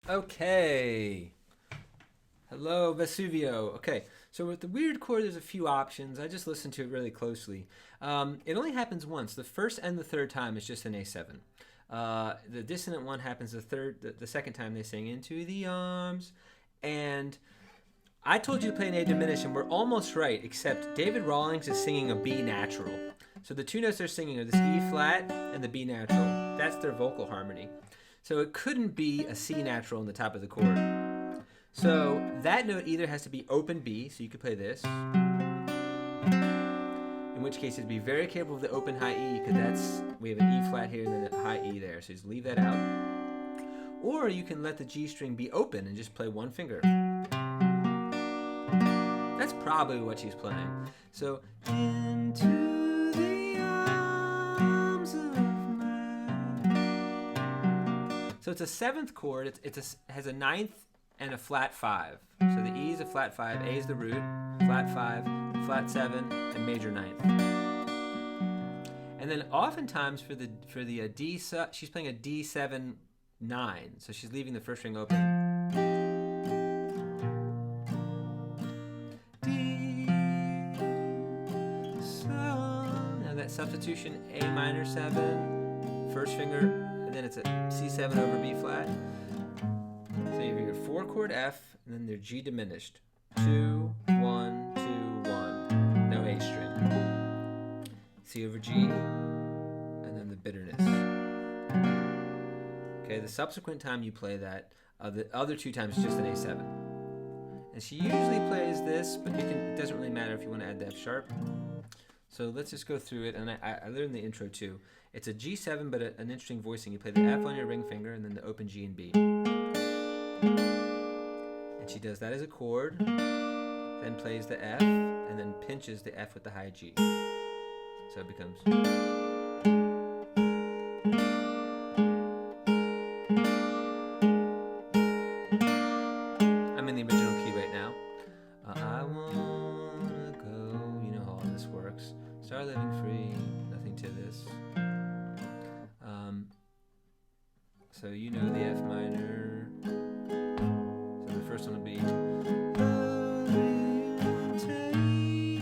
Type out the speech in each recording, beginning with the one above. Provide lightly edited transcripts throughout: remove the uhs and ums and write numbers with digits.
Okay. Hello, Vesuvio. Okay, so with the weird chord, there's a few options. I just listened to it really closely. It only happens once. The first and the third time is just an A7. The dissonant one happens the second time they sing Into the Arms. And I told you to play an A diminished, and we're almost right, except David Rawlings is singing a B natural. So the two notes they're singing are this E flat and the B natural. That's their vocal harmony. So it couldn't be a C natural on the top of the chord. So that note either has to be open B, so you could play this, in which case it'd be very capable of the open high E, because we have an E flat here and then a high E there, so just leave that out. Or you can let the G string be open and just play one finger. That's probably what she's playing. So, into the arms of my... So it's a seventh chord, it has a ninth and a flat 5. So the E is a flat 5, A is the root, flat 5, flat 7, and major ninth. And then oftentimes for the D, she's playing a D7 9, so she's leaving the first string open. D, so, now that substitution, A minor 7, first finger, and then it's a C7 over B flat. So you have your 4 chord F, and then their G diminished. 2, 1, 2, 1. No A string. C over G, and then the bitterness. Okay, the subsequent time you play that, the other 2 times is just an A7. And she usually plays this, but it doesn't really matter if you want to add the F sharp. So let's just go through it, and I learned the intro too. It's a G7, but an interesting voicing. You play the F on your ring finger, and then the open G and B. And she does that as a chord, then plays the F, and then pinches the F with the high G. So it becomes... I'm in the original key right now. I wanna go, you know how all this works. Start living free, nothing to this. So you know the F minor. So the first one will be take me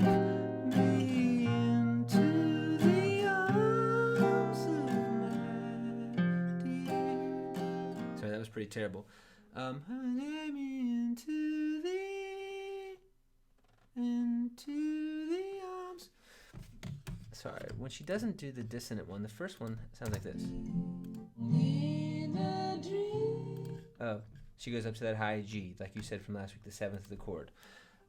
into the arms of my dear. Sorry, that was pretty terrible. Take me into the arms. Sorry, when she doesn't do the dissonant one, the first one sounds like this. Oh, she goes up to that high G, like you said from last week, the 7th of the chord.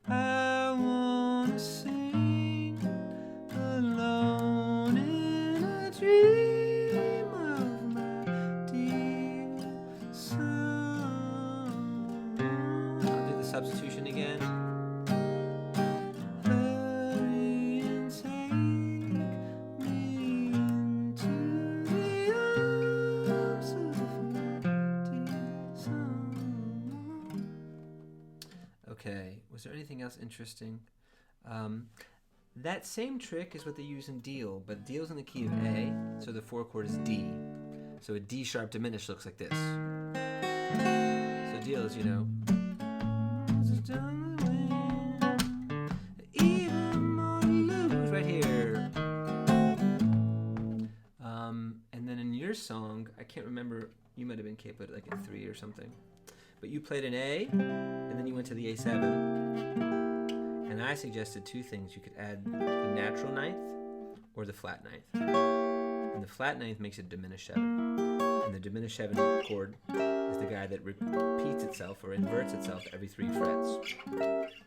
I wanna sing alone in a dream of my dear son. I'll do the substitution again. Hurry and take me into the arms of my dear son. Okay, was there anything else interesting? That same trick is what they use in Deal, but Deal's in the key of A, so the 4 chord is D. So a D sharp diminished looks like this. So Deal is, you know, even more to lose right here. And then in your song, I can't remember, you might have been capable like at 3 or something. But you played an A, and then you went to the A7. And I suggested 2 things. You could add the natural ninth or the flat ninth. And the flat ninth makes it diminished 7. And the diminished 7 chord is the guy that repeats itself or inverts itself every 3 frets. So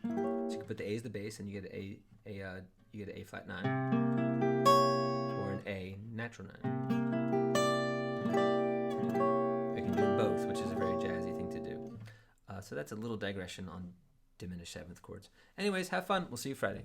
you can put the A as the bass, and you get you get an A flat 9 or an A natural 9. You can do them both, which is a very jazzy thing to do. So that's a little digression on diminished 7th chords. Anyways, have fun. We'll see you Friday.